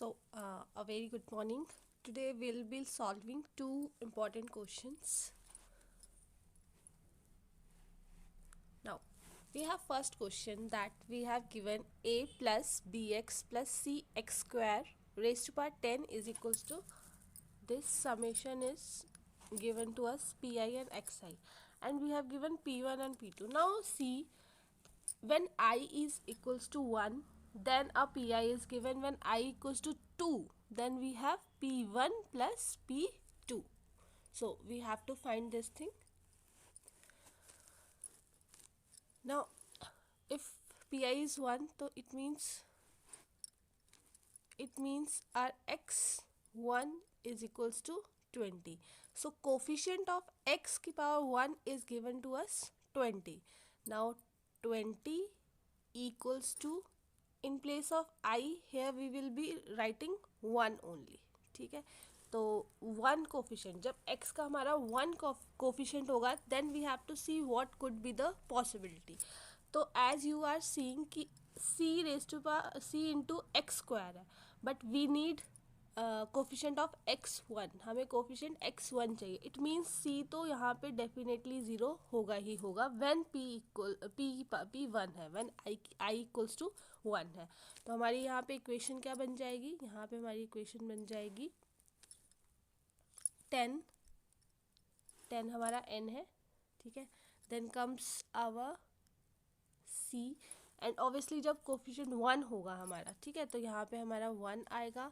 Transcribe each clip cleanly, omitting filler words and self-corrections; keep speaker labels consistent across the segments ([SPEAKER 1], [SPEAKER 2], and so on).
[SPEAKER 1] A very good morning. Today we'll be solving two important questions. Now, we have first question that we have given a plus bx plus cx square raised to power 10 is equals to, this summation is given to us pi and xi, and we have given p1 and p2. Now see, when I is equals to 1, then a pi is given. When I equals to 2, then we have p1 plus p2. So we have to find this thing. Now if pi is 1, so it means our x1 is equals to 20. So coefficient of x की power 1 is given to us 20. Now 20 equals to, in place of I here we will be writing 1 only. ठीक है, तो 1 coefficient, जब x का हमारा 1 coefficient होगा then we have to see what could be the possibility. तो as you are seeing कि c raise to power c into x square है, but we need coefficient of x1, हमें coefficient x1 चाहिए. It means c तो यहाँ पे definitely zero होगा ही होगा व्हेन p इक्वल p1 है, व्हेन i इक्वल्स टू 1 है. तो हमारी यहाँ पे इक्वेशन क्या बन जाएगी, यहाँ पे हमारी इक्वेशन बन जाएगी 10 हमारा n है. ठीक है, then comes our c, and obviously जब कोफिशेंट 1 होगा हमारा, ठीक है, तो यहाँ पे हमारा 1 आएगा.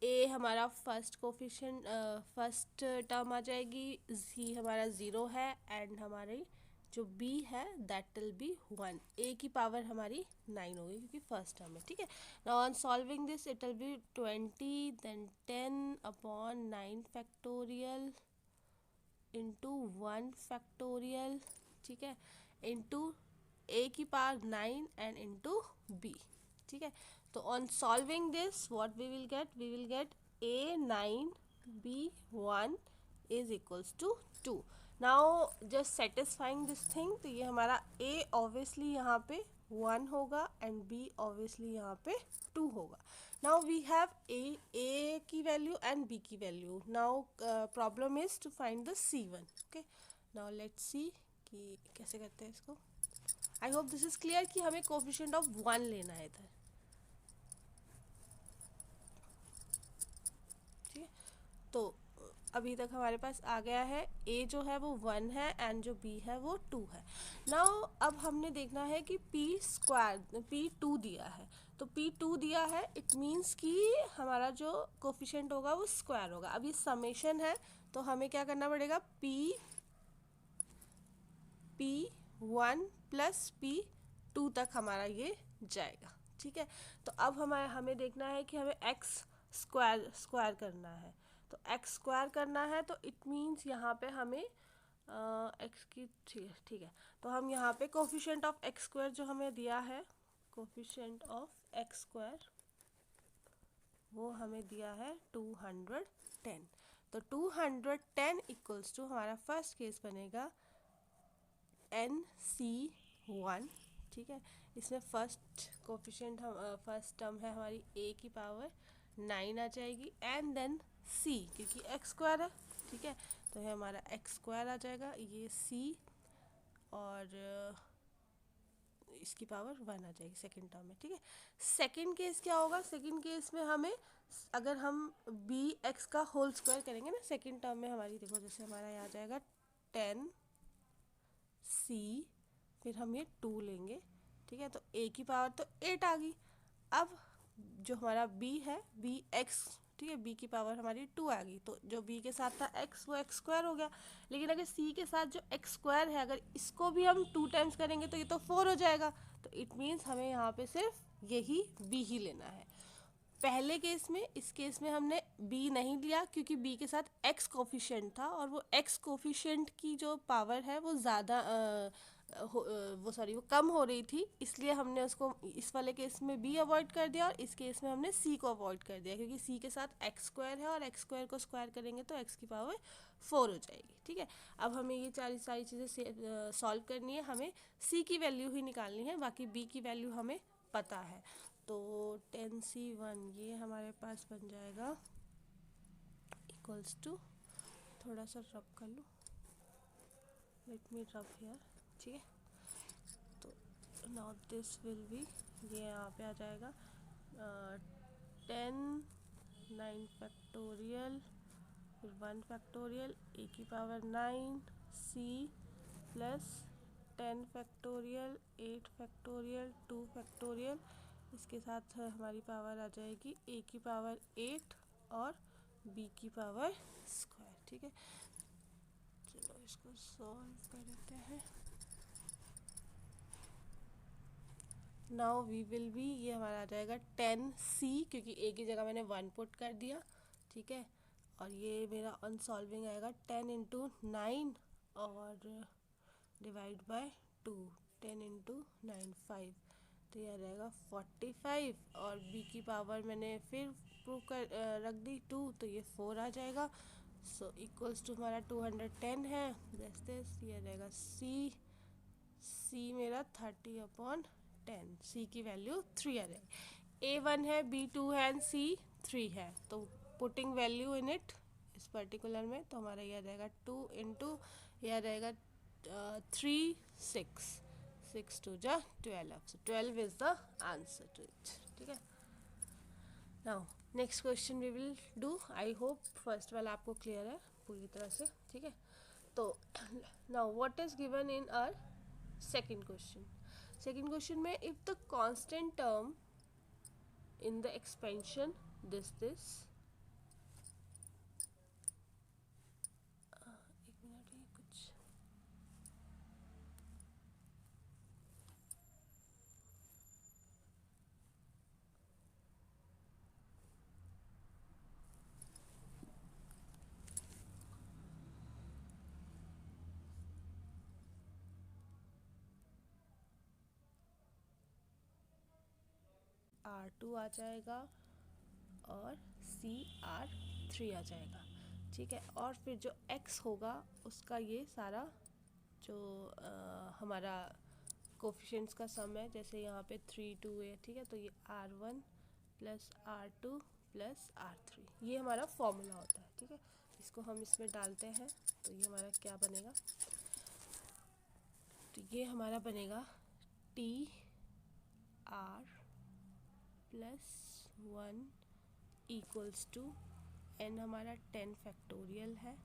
[SPEAKER 1] ए हमारा फर्स्ट कोफिशेंट फर्स्ट टर्म आ जाएगी, सी हमारा 0 है, एंड हमारी जो बी है दैट विल बी 1. ए की पावर हमारी 9 होगी क्योंकि फर्स्ट टर्म है. ठीक है, now on solving this it will be 20 then 10 upon 9 factorial into 1 factorial, ठीक है, इंटू ए की पावर 9 एंड इंटू बी. ठीक है, तो on solving this what we will get a 9 b 1 is equals to 2. Now just satisfying this thing, तो ये हमारा a obviously यहाँ पे 1 होगा एंड b ऑब्वियसली यहाँ पे 2 होगा. नाउ वी हैव a की वैल्यू एंड b की value. Now problem is to find the c1. Okay, now let's see कि कैसे करते हैं इसको. I hope this is clear कि हमें कोफिशिएंट ऑफ 1 लेना है इधर. ठीक है, तो अभी तक हमारे पास आ गया है a जो है वो 1 है एंड जो b है वो 2 है. नाउ अब हमने देखना है कि p2 दिया है, तो p2 दिया है, इट मीन्स कि हमारा जो कोफिशिएंट होगा वो स्क्वायर होगा. अब ये समेशन है तो हमें क्या करना पड़ेगा, p1 प्लस p2 तक हमारा ये जाएगा. ठीक है, तो अब हमें देखना है कि हमें x स्क्वायर करना है. तो x स्क्वायर करना है तो इट मीन्स यहाँ पे हमें x की, ठीक है, तो हम यहाँ पे कोफिशिएंट ऑफ x स्क्वायर जो हमें दिया है, कोफिशिएंट ऑफ x स्क्वायर वो हमें दिया है 210. तो 210 इक्वल्स टू हमारा फर्स्ट केस बनेगा NC1. ठीक है, इसमें फर्स्ट कोफिशिएंट फर्स्ट टर्म है हमारी a की पावर 9 आ जाएगी, एंड देन c क्योंकि x स्क्वायर है. ठीक है, तो ये हमारा x स्क्वायर आ जाएगा, ये c और इसकी पावर 1 आ जाएगी सेकेंड टर्म में. ठीक है, सेकेंड केस क्या होगा, सेकेंड केस में हमें अगर हम b x का होल स्क्वायर करेंगे ना सेकेंड टर्म में हमारी, देखो जैसे हमारा यहाँ आ जाएगा 10 c, फिर हम ये 2 लेंगे. ठीक है, तो a की पावर तो 8 आ गई. अब जो हमारा b है b x, ठीक है, b की पावर हमारी 2 आ गई, तो जो b के साथ था x वो x स्क्वायर हो गया. लेकिन अगर c के साथ जो x स्क्वायर है अगर इसको भी हम 2 टाइम्स करेंगे तो ये तो 4 हो जाएगा. तो इट मीन्स हमें यहाँ पे सिर्फ यही b ही लेना है. पहले केस में, इस केस में हमने b नहीं लिया क्योंकि b के साथ x कोफिशिएंट था और वो x कोफिशिएंट की जो पावर है वो ज़्यादा वो कम हो रही थी, इसलिए हमने उसको इस वाले केस में b अवॉइड कर दिया और इस केस में हमने c को अवॉइड कर दिया क्योंकि c के साथ x स्क्वायर है और x स्क्वायर को स्क्वायर करेंगे तो x की पावर 4 हो जाएगी. ठीक है, अब हमें ये सारी चीज़ें सॉल्व करनी है, हमें c की वैल्यू ही निकालनी है, बाकी b की वैल्यू हमें पता है. तो 10C1 ये हमारे पास बन जाएगा इक्वल्स टू, थोड़ा सा रब कर लूँ, लेट मी रब हियर, ठीक है। तो नाउ दिस विल बी, ये यहाँ पे आ जाएगा 10 9 फैक्टोरियल, फिर 1 फैक्टोरियल ए की power 9 C plus 10 factorial 8 factorial 2 factorial, इसके साथ हमारी पावर आ जाएगी ए की पावर 8 और बी की पावर स्क्वायर, ठीक है। चलो इसको सॉल्व कर देते हैं। नाउ वी विल बी, ये हमारा आ जाएगा 10C, क्योंकि ए की जगह मैंने 1 पुट कर दिया, ठीक है। और ये मेरा अनसॉल्विंग आएगा 10 इंटू 9 और डिवाइड बाय 2, 10 इंटू 9 5, तो यह रहेगा 45। और बी की पावर मैंने फिर प्रूव कर रख दी 2, तो ये 4 आ जाएगा। सो इक्वल्स टू हमारा 210 है, दिस ये रहेगा सी मेरा 30/10, सी की वैल्यू 3 आ जाएगी। A1 है, B2 है एंड C3 है, तो पुटिंग वैल्यू इन इट इस पर्टिकुलर में, तो हमारा यह रहेगा 2 इंटू, यह रहेगा 3 6 6 2 जा 12, so 12 is the answer to it, ठीक है। Now next question we will do, I hope first वाला आपको क्लियर है पूरी तरह से, ठीक है। तो now what is given in our second question में, if the constant term in the expansion this एक मिनट, ये कुछ R2 आ जाएगा और CR3 आ जाएगा, ठीक है। और फिर जो X होगा उसका ये सारा जो हमारा कोफिशिएंट्स का सम है, जैसे यहाँ पे 3 2 है, ठीक है। तो ये R1 plus R2 plus R3, ये हमारा फॉर्मूला होता है, ठीक है। इसको हम इसमें डालते हैं तो ये हमारा क्या बनेगा, तो ये हमारा बनेगा TR plus 1 equals to n, हमारा 10 फैक्टोरियल है,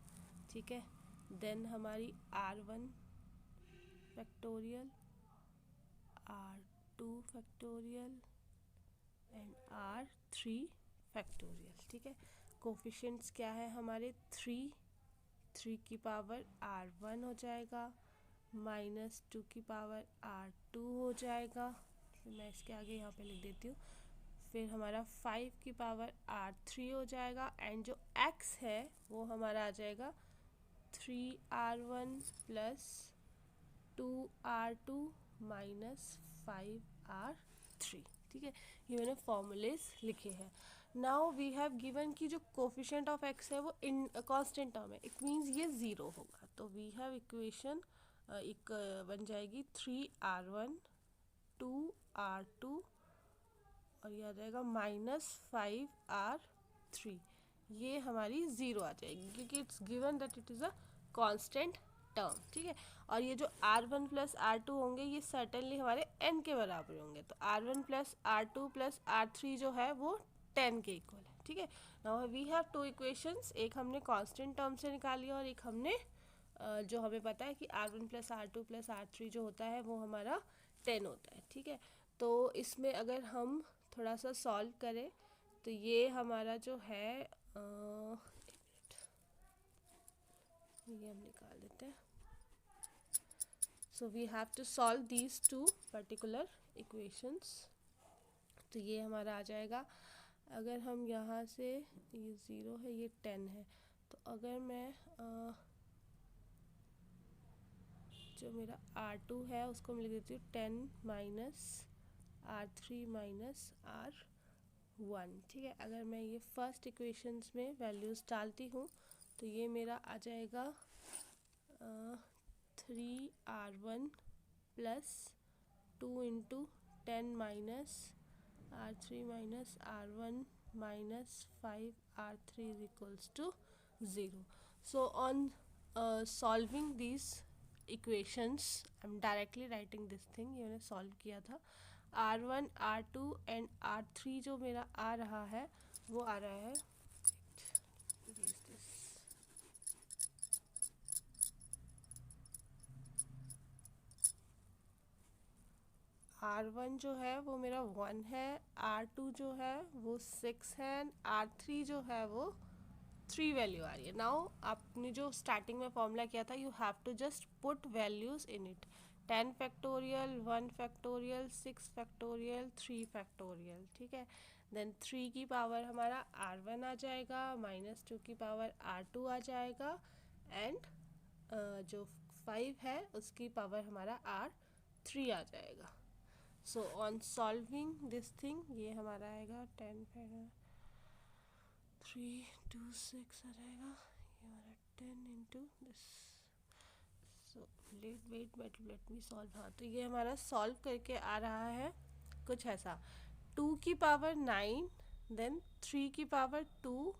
[SPEAKER 1] ठीक है। देन हमारी R1 factorial, R2 factorial and R3 factorial, ठीक है। कोफिशिएंट्स क्या है हमारे 3 की पावर R1 हो जाएगा, -2 की पावर R2 हो जाएगा, मैं इसके आगे यहाँ पे लिख देती हूँ। फिर हमारा 5 की पावर R3 हो जाएगा, एंड जो X है वो हमारा आ जाएगा 3R1 plus 2R2 minus 5R3, ठीक है। ये मैंने फॉर्मूलेस लिखे हैं। नाउ वी हैव गिवन कि जो कोफिशिएंट ऑफ X है वो इन कांस्टेंट टर्म है, इट मीन्स ये 0 होगा, तो वी हैव इक्वेशन एक बन जाएगी 3R1 2R2 और यह आ जाएगा -5R3, ये हमारी 0 आ जाएगी क्योंकि it's given that it is a constant term, ठीक है। और ये जो R1 प्लस R2 होंगे ये सर्टेनली हमारे n के बराबर होंगे, तो R1 plus R2 plus R3 जो है वो 10 के इक्वल है, ठीक है। नाउ वी हैव 2 इक्वेशंस, एक हमने कांस्टेंट टर्म से निकाली और एक हमने जो हमें पता है कि R1 plus R2 plus R3 जो होता है वो हमारा 10 होता है, ठीक है। तो इसमें अगर हम थोड़ा सा सॉल्व करें तो ये हमारा जो है ये हम निकाल देते हैं। So we have to solve these 2 particular equations, तो ये हमारा आ जाएगा, अगर हम यहाँ से, ये 0 है ये 10 है, तो अगर मैं जो मेरा R2 है उसको मैं लिख देती हूँ 10 माइनस R3 माइनस R1, ठीक है। अगर मैं ये फर्स्ट इक्वेशंस में वैल्यूज़ डालती हूँ तो ये मेरा आ जाएगा 3R1 plus 2 into 10 minus R3 minus R1 minus 5 R3 is equals to 0. So on solving these equations, I'm directly writing this thing. ये मैंने solve किया था. R1, R2 and R3 जो मेरा आ रहा है वो आ रहा है, R1 जो है वो मेरा 1 है, R2 जो है वो 6 है, R3 जो है वो 3 वैल्यू आ रही है. नाउ आपने जो स्टार्टिंग में फॉर्मूला किया था, you have to just put values in it. 10 factorial, 1 factorial, 6 factorial, 3 factorial. ठीक है. देन 3 की पावर हमारा R1 आ जाएगा, -2 की पावर R2 आ जाएगा, एंड जो 5 है उसकी पावर हमारा R3 आ जाएगा. So on solving this thing, ये हमारा आएगा 10 3 2 6 आ जाएगा, ये हमारा 10 into this. So wait let me solve. हाँ, तो ये हमारा सॉल्व करके आ रहा है कुछ ऐसा. 2 की पावर 9, देन 3 की पावर 2,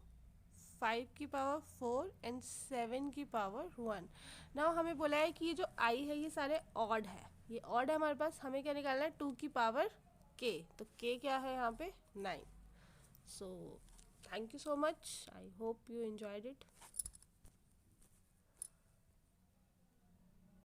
[SPEAKER 1] 5 की पावर 4 एंड 7 की पावर 1. नाउ हमें बोला है कि ये जो आई है ये सारे ऑड है, ये ऑड है हमारे पास. हमें क्या निकालना है? 2 की पावर k. तो k क्या है यहाँ पे? 9. So thank you so much. I hope you enjoyed it.